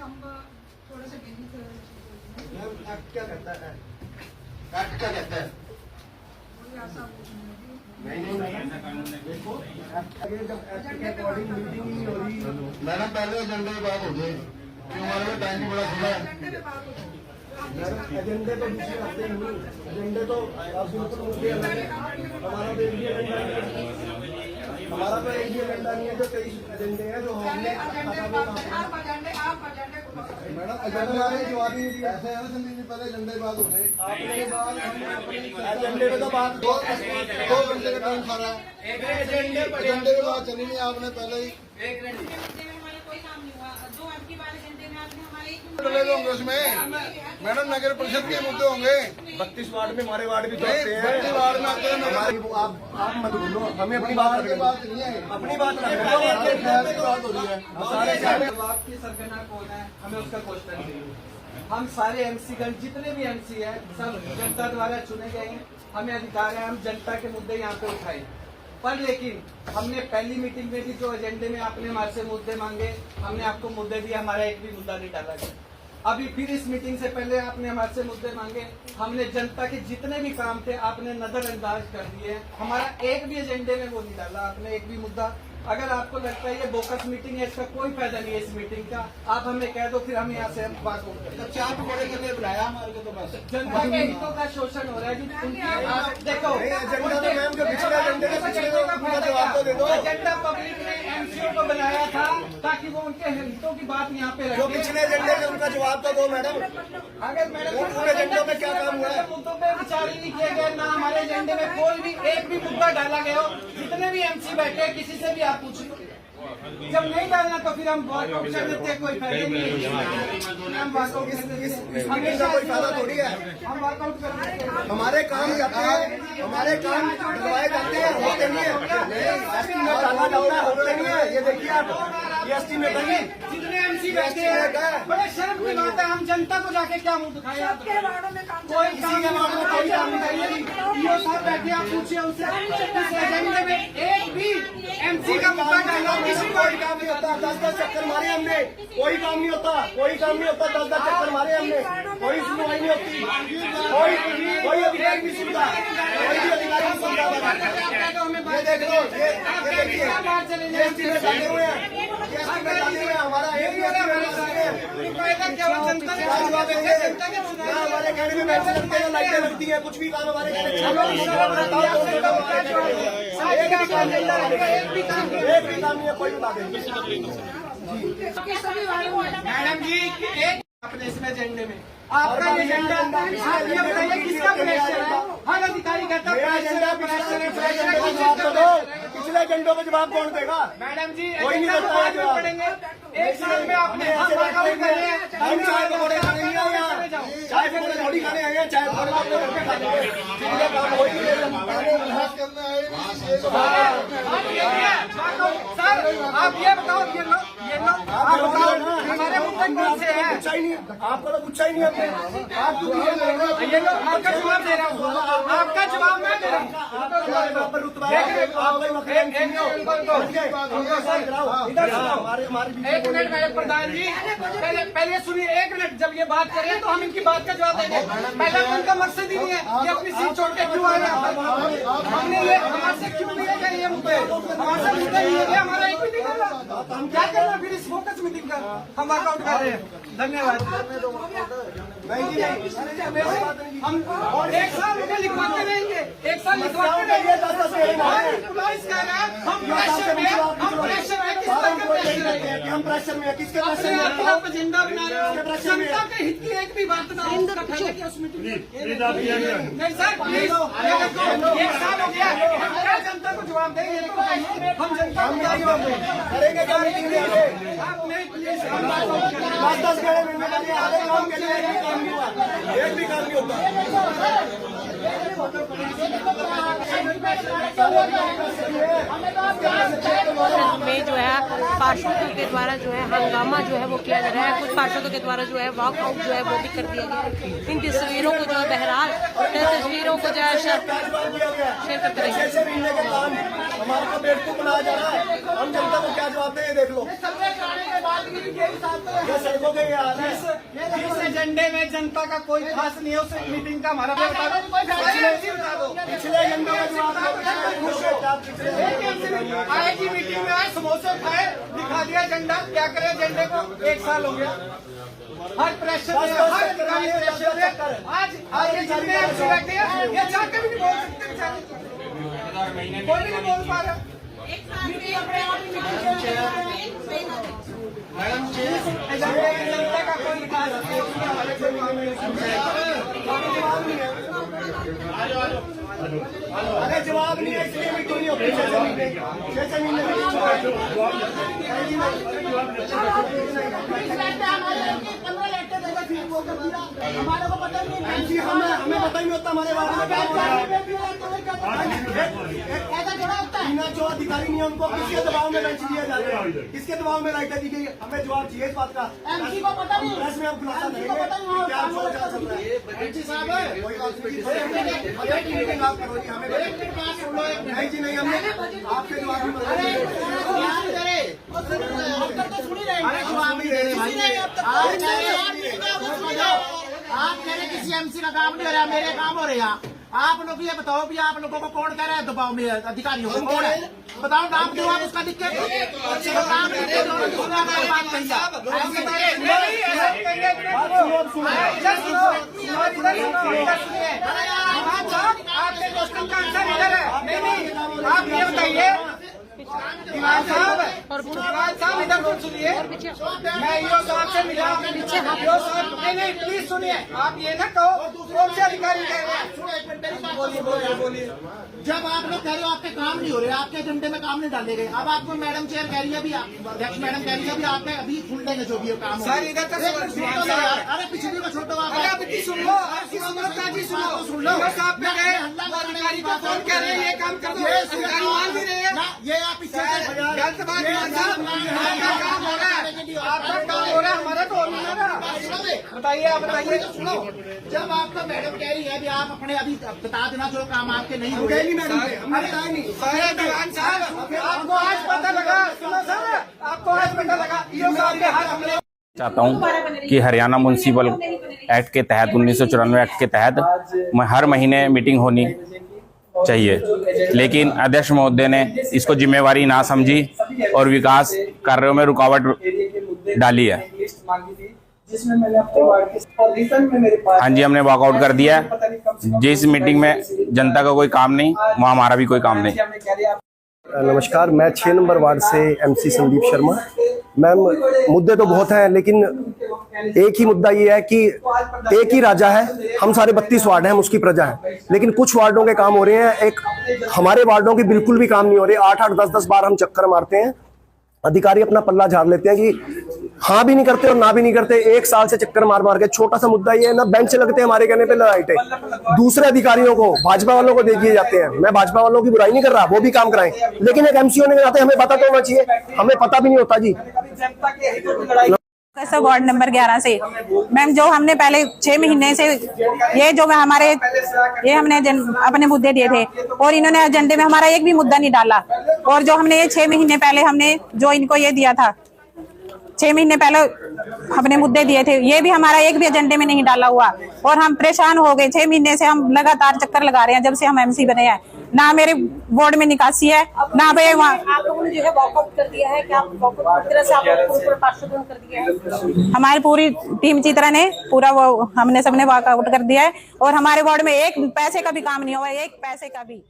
स्तंभ थोड़ा सा गिरी क्या कहता है? क्या कहता है? देखो मैडम पहले एजेंडे की बात हो गई कि हमारे लिए टाइम बड़ा खुला है। एजेंडे तो दूसरे हफ्ते नहीं, एजेंडे तो हमारा तो एक भी एजेंडा नहीं है। जो 23 एजेंडे हैं जो हमने मैडम एजेंडा जवाब नहीं दिया। ऐसे है ना संदीप जी, पहले एजेंडे बात हो गए, एजेंडे पे तो बात 2 घंटे का टाइम खा रहा है। एजेंडे की बात चली नहीं, आपने पहले ही होंगे उसमें। मैडम नगर परिषद के मुद्दे होंगे। 32 वार्ड में हमारे वार्ड भी तो आते हैं। 32 वार्ड में आते हैं। आप मत बोलो, हमें अपनी बात नहीं है, अपनी बात बात हो रही है। आपकी सरगना कौन है, हमें उसका क्वेश्चन चाहिए। हम सारे एमसीगण जितने भी एमसी हैं सब जनता द्वारा चुने गए हैं। हमें अधिकार है हम जनता के मुद्दे यहाँ पे उठाएं। पर लेकिन हमने पहली मीटिंग में भी जो एजेंडे में आपने हमारे से मुद्दे मांगे, हमने आपको मुद्दे दिए, हमारा एक भी मुद्दा नहीं डाला गया। अभी फिर इस मीटिंग से पहले आपने हमारे से मुद्दे मांगे, हमने जनता के जितने भी काम थे आपने नजरअंदाज कर दिए। हमारा एक भी एजेंडे में वो नहीं डाला आपने, एक भी मुद्दा। अगर आपको लगता है ये बोकस मीटिंग है, इसका कोई फायदा नहीं है इस मीटिंग का, आप हमें कह दो, फिर हम यहाँ से बात होंगे। चार टुकड़े के लिए बुलाया हमारे को, तो बस जनता के हितों का शोषण हो रहा है। देखो एजेंडा पब्लिक ने एमसीओ को बनाया था ताकि वो उनके हितों की बात यहाँ पे जो पिछले एजेंडे में उनका जवाब तो दो मैडम। अगर मैडम पूरे एजेंडे में क्या काम हुआ है? मुद्दों पे विचार ही नहीं किए गए, ना हमारे एजेंडे में कोई भी एक भी मुद्दा डाला गया हो। जितने भी एमसी बैठे किसी से भी आप पूछ लो, जब नहीं डालना तो फिर हम वॉकआउट कर देते हैं, कोई फायदा नहीं है। हम वॉकआउट कर देते हैं, हमेशा कोई फायदा थोड़ी है। हम वॉकआउट कर देते हैं। हमारे काम जाते हैं, हमारे काम करवाए जाते हैं, होते नहीं है। एस्टीमेट डालना जाता है, होते नहीं है। ये देखिए आप, ये एस्टीमेट है। जितने एमसी बैठे हैं बड़े शर्म की बात है, हम जनता को जाके क्या मुंह दिखाए? कोई काम कोई काम नहीं। ये सब बैठे आप पूछिए उनसे, इस एजेंडे में एक भी एमसी का मुद्दा डाला किसी कोई काम नहीं होता। 10-10 चक्कर मारे हमने, कोई काम नहीं होता, कोई काम नहीं होता। 10-10 चक्कर मारे हमने, कोई सुनवाई नहीं होती, कोई अधिकारी नहीं सुनता, कोई भी अधिकारी नहीं सुनता। ये देख लो, ये देखिए, ये एस्टीमेट डाले हुए हैं, ये एस्टीमेट डाले हुए हैं। हमारा एक भी एस्टीमेट नहीं है। हमारे कहने में पैसे लगते हैं, लाइटें लगती है, कुछ भी काम हमारे कहने एक भी काम नहीं है, कोई बता देंगे। मैडम जी एक अपने इसमें एजेंडे में आपका एजेंडा, आप ये बताइए किसका प्रेशर है? हर अधिकारी कहता है पिछले एजेंडों का जवाब कौन देगा? मैडम जी कोई नहीं देता है जवाब। पढ़ेंगे एक साल में आपने हम वर्कआउट कर रहे हैं। हम चाय पकौड़े खाने नहीं आए यहाँ, चाय पकौड़े थोड़ी खाने आए हैं। चाय पकौड़े आपको घर पे खा लेंगे, जिनका काम हो ही नहीं है। सर आप ये बताओ, ये लो आप बताओ हमारे मुद्दे कौन से हैं? पूछा ही नहीं, आपको तो पूछा ही नहीं हमने। आप क्यों ये लो आपका जवाब दे रहा हूँ, आपका जवाब मैं दे रहा हूँ। एक मिनट मैडम प्रधान जी, पहले सुनिए, एक मिनट। जब ये बात करें तो हम इनकी बात का जवाब देंगे। पहले तो इनका मकसद ही नहीं है ये अपनी सीट छोड़ के क्यों आया। हमने ये हमारे से क्यों लिए गए ये मुद्दे, हमारे से मुद्दे लिए गए, हमारा एक भी नहीं करना। हम क्या करना फिर इस फोकस मीटिंग का? हम वर्कआउट कर रहे हैं। धन्यवाद। हम और एक साल उन्हें लिखवाते रहेंगे, एक साल लिखवाते रहेंगे। हम प्रेशर में, किसके प्रेशर में? आप एजेंडा बना रहे हो, जनता के हित की एक भी बात ना उस मीटिंग में। नहीं सर प्लीज, एक साल हो गया, हम क्या जनता को जवाब देंगे? हम जनता को क्या जवाब देंगे? करेंगे क्या मीटिंग में आगे? आप नहीं प्लीज 10-10 घंटे में आधे काम के लिए एक भी काम नहीं हुआ, एक भी काम नहीं होता। में जो है पार्षदों के द्वारा जो है हंगामा जो है वो किया जा रहा है। कुछ पार्षदों के द्वारा जो है वॉकआउट जो है वो भी कर दिया गया है। इन तस्वीरों को जो है बहरहाल तस्वीरों को जो है शेयर करते रहिए। हमारे को बेवकूफ बनाया जा रहा है, हम जनता को क्या जवाब दें, देख लो। ये सड़कों के ये हाल है। इस एजेंडे में जनता का कोई खास नहीं है, उस मीटिंग का हमारा बता दो। पिछले एजेंडे का जवाब आए की मीटिंग में आए, समोसे खाए, दिखा दिया एजेंडा। क्या करे एजेंडे को, 1 साल हो गया। हर प्रेशर में, हर अधिकारी प्रेशर में। आज ये जितने एमसी बैठे हैं, ये चाहते भी नहीं बोल सकते बेचारे, कोई भी नहीं बोल पा रहा। जनता का कोई विकास नहीं है, हमारे कोई काम नहीं है। अरे जवाब नहीं है, इसलिए मीटिंग नहीं होती। 6 महीने हमारे को पता नहीं, हमें पता ही नहीं होता हमारे बारे में। बिना जो अधिकारी नहीं है उनको किसके दबाव में बेंच दिया जा रहा है, किसके दबाव में राइटर दी गई, हमें जवाब चाहिए इस बात का। एमसी को पता नहीं, प्रेस में हम खुलासा करेंगे क्या जो चल रहा है। एमसी साहब कोई बात नहीं, आप करो जी, हमें नहीं जी, नहीं हमने आपके जवाब में आप कह रहे किसी एमसी का काम नहीं हो रहा, मेरे काम हो रहे हैं। आप लोग ये बताओ भी आप लोगों को कौन कह रहा है दबाव में, अधिकारियों को कौन है? बताओ नाम दो आप उसका दिक्कत। नाम आपके क्वेश्चन का आंसर इधर है। नहीं, आप ये बताइए दीवान साहब इधर तो सुनिए, मैं यो साहब से मिला। यो साहब नहीं प्लीज सुनिए, आप ये ना कहो कौन से अधिकारी कह रहे हैं। बोलिए। जब आप लोग कह रहे हो आपके काम नहीं हो रहे, आपके एजेंडे में काम नहीं डाले गए, अब आपको मैडम चेयर कह रही है, अभी अध्यक्ष मैडम कह रही है अभी आपके अभी खुल देंगे जो भी काम सर इधर तक। अरे पिछली को छोड़ो, आप सुन लो, सुन लो साहब अधिकारी को फोन कर रहे हैं, ये काम कर दो, अधिकारी मान भी रहे हैं। ये आप पीछे आपका काम हो रहा है, आपका काम हो रहा है, हमारा तो हो नहीं रहा। बताइए, आप बताइए। सुनो, जब आपका मैडम कह रही है अभी आप अपने अभी बता देना जो काम आपके नहीं हो रहे। आपको आज पता लगा, सुनो सर, आपको आज पता लगा ये साहब के हाथ हमले। चाहता हूं कि हरियाणा म्युनिसिपल एक्ट के तहत 1994 एक्ट के तहत हर महीने मीटिंग होनी चाहिए, लेकिन अध्यक्ष महोदय ने इसको जिम्मेवारी ना समझी और विकास कार्यों में रुकावट डाली है। हाँ जी, हमने वॉकआउट कर दिया है। जिस मीटिंग में जनता का कोई काम नहीं, वहाँ हमारा भी कोई काम नहीं। नमस्कार, मैं 6 नंबर वार्ड से एमसी संदीप शर्मा। मैम, मुद्दे तो बहुत हैं, लेकिन एक ही मुद्दा ये है कि एक ही राजा है, हम सारे 32 वार्ड हैं, हम उसकी प्रजा है, लेकिन कुछ वार्डों के काम हो रहे हैं, एक हमारे वार्डों की बिल्कुल भी काम नहीं हो रहे। 8-8, 10-10 बार हम चक्कर मारते हैं, अधिकारी अपना पल्ला झाड़ लेते हैं कि हाँ भी नहीं करते और ना भी नहीं करते। 1 साल से चक्कर मार मार के, छोटा सा मुद्दा ये है ना, बेंच लगते हैं हमारे कहने पे लड़ाइटे, दूसरे अधिकारियों को, भाजपा वालों को दे दिए जाते हैं। मैं भाजपा वालों की बुराई नहीं कर रहा, वो भी काम कराएं, लेकिन एक एमसी होने के नाते हमें पता तो होना चाहिए, हमें पता भी नहीं होता जी। वार्ड नंबर 11 से मैम, जो हमने पहले 6 महीने से ये जो हमारे ये हमने अपने मुद्दे दिए थे और इन्होंने एजेंडे में हमारा एक भी मुद्दा नहीं डाला। और जो हमने ये 6 महीने पहले हमने जो इनको ये दिया था, 6 महीने पहले हमने मुद्दे दिए थे, ये भी हमारा एक भी एजेंडे में नहीं डाला हुआ और हम परेशान हो गए। 6 महीने से हम लगातार चक्कर लगा रहे हैं जब से हम एमसी बने हैं। ना मेरे वार्ड में निकासी है, ना भाई वहाँ आप लोगों ने जो है वॉकआउट कर दिया है, क्या वॉकआउट तरह से आप पूरा पार्षदों कर दिया है? हमारी पूरी टीम चित्रा ने पूरा वो हमने सबने वॉकआउट कर दिया है और हमारे वार्ड में एक पैसे का भी काम नहीं हुआ, एक पैसे का भी।